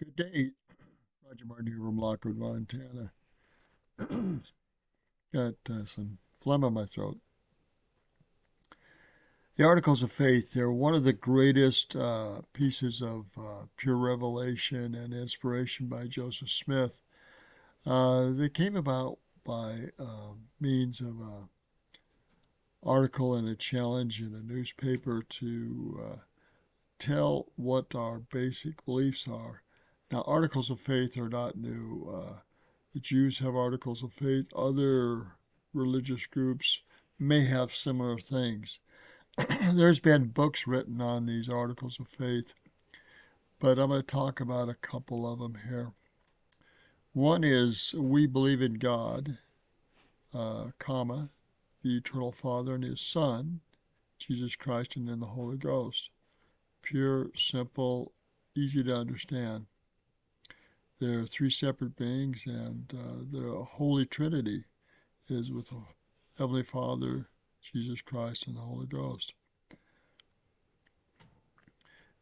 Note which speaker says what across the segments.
Speaker 1: Good day, Roger Martin here from Lockwood, Montana. Got some phlegm in my throat. The Articles of Faith, they're one of the greatest pieces of pure revelation and inspiration by Joseph Smith. They came about by means of an article and a challenge in a newspaper to tell what our basic beliefs are. Now, Articles of Faith are not new. The Jews have articles of faith. Other religious groups may have similar things. There's been books written on these articles of faith, but I'm going to talk about a couple of them here. One is we believe in God, comma, the eternal Father and His Son, Jesus Christ, and then the Holy Ghost. Pure, simple, easy to understand. There are three separate beings, and the Holy Trinity is with the Heavenly Father, Jesus Christ, and the Holy Ghost.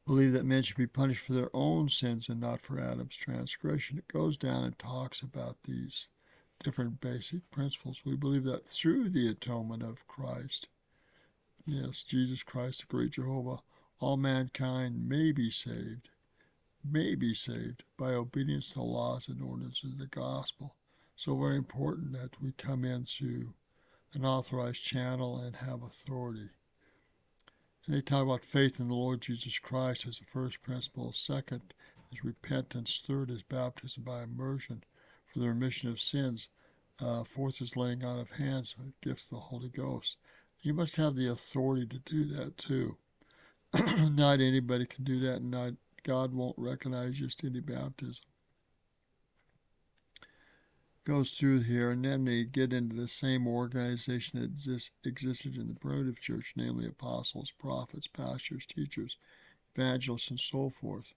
Speaker 1: Believe that men should be punished for their own sins and not for Adam's transgression. It goes down and talks about these different basic principles. We believe that through the atonement of Christ, yes, Jesus Christ, the great Jehovah, all mankind may be saved by obedience to the laws and ordinances of the gospel. So very important that we come in through an authorized channel and have authority. And they talk about faith in the Lord Jesus Christ as the first principle. Second is repentance. Third is baptism by immersion for the remission of sins. Fourth is laying on of hands, a gift of the Holy Ghost. You must have the authority to do that too. Not anybody can do that, and God won't recognize just any baptism. Goes through here, and then they get into the same organization that existed in the primitive church, namely apostles, prophets, pastors, teachers, evangelists, and so forth.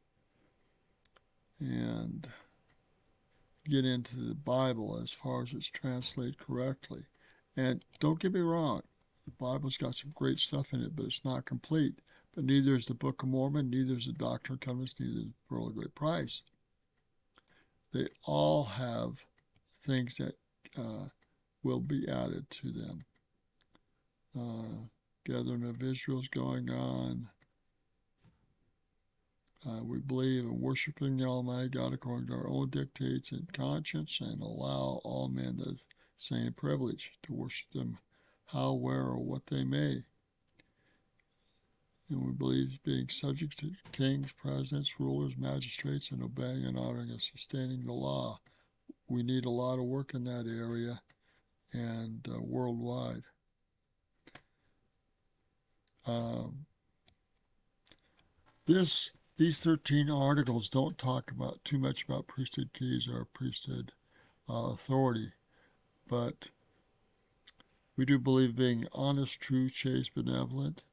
Speaker 1: And get into the Bible as far as it's translated correctly. And don't get me wrong, the Bible's got some great stuff in it, but it's not complete. But neither is the Book of Mormon, neither is the Doctrine and Covenants, neither is the Pearl of Great Price. They all have things that will be added to them. Gathering of Israel's going on. We believe in worshiping the Almighty God according to our own dictates and conscience, and allow all men the same privilege to worship them how, where, or what they may. And we believe being subject to kings, presidents, rulers, magistrates, and obeying and honoring and sustaining the law. We need a lot of work in that area and worldwide. These 13 articles don't talk about too much about priesthood keys or priesthood authority, but we do believe being honest, true, chaste, benevolent,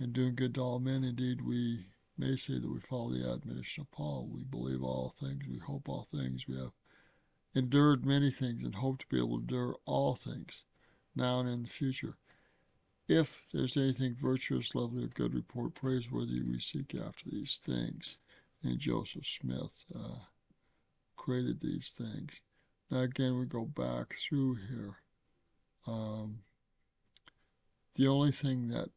Speaker 1: and doing good to all men. Indeed, we may say that we follow the admonition of Paul. We believe all things, we hope all things, we have endured many things and hope to be able to endure all things now and in the future. If there's anything virtuous, lovely, or good report, praiseworthy, we seek after these things. And Joseph Smith created these things. Now again, we go back through here. The only thing that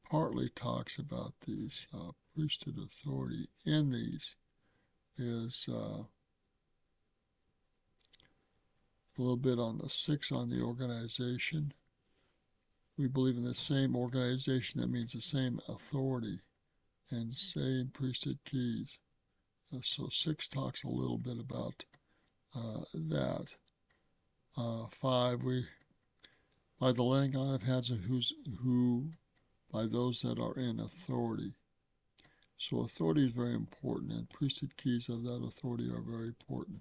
Speaker 1: partly talks about these priesthood authority in these is a little bit on the 6 on the organization. We believe in the same organization. That means the same authority and same priesthood keys. So 6 talks a little bit about that. 5, we by the laying on of hands of who by those that are in authority. So authority is very important, and priesthood keys of that authority are very important.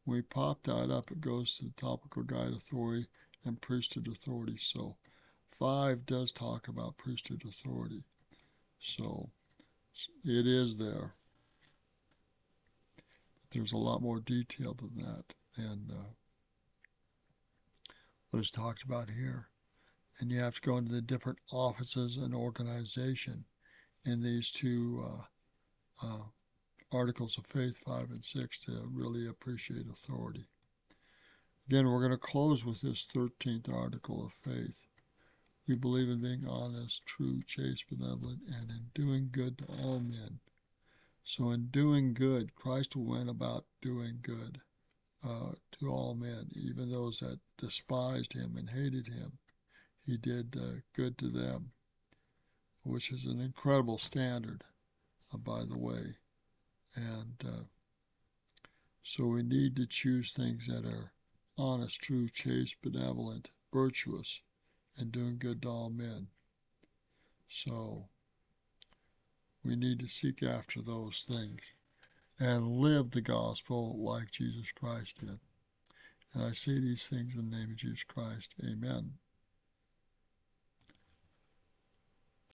Speaker 1: When we pop that up, it goes to the topical guide authority and priesthood authority. So 5 does talk about priesthood authority. So it is there. There's a lot more detail than that, and what is talked about here. And you have to go into the different offices and organization in these two Articles of Faith 5 and 6 to really appreciate authority. Again, we're going to close with this 13th article of faith. We believe in being honest, true, chaste, benevolent, and in doing good to all men. So in doing good, Christ went about doing good to all men, even those that despised him and hated him. He did good to them, which is an incredible standard, by the way. And so we need to choose things that are honest, true, chaste, benevolent, virtuous, and doing good to all men. So we need to seek after those things and live the gospel like Jesus Christ did. And I say these things in the name of Jesus Christ. Amen.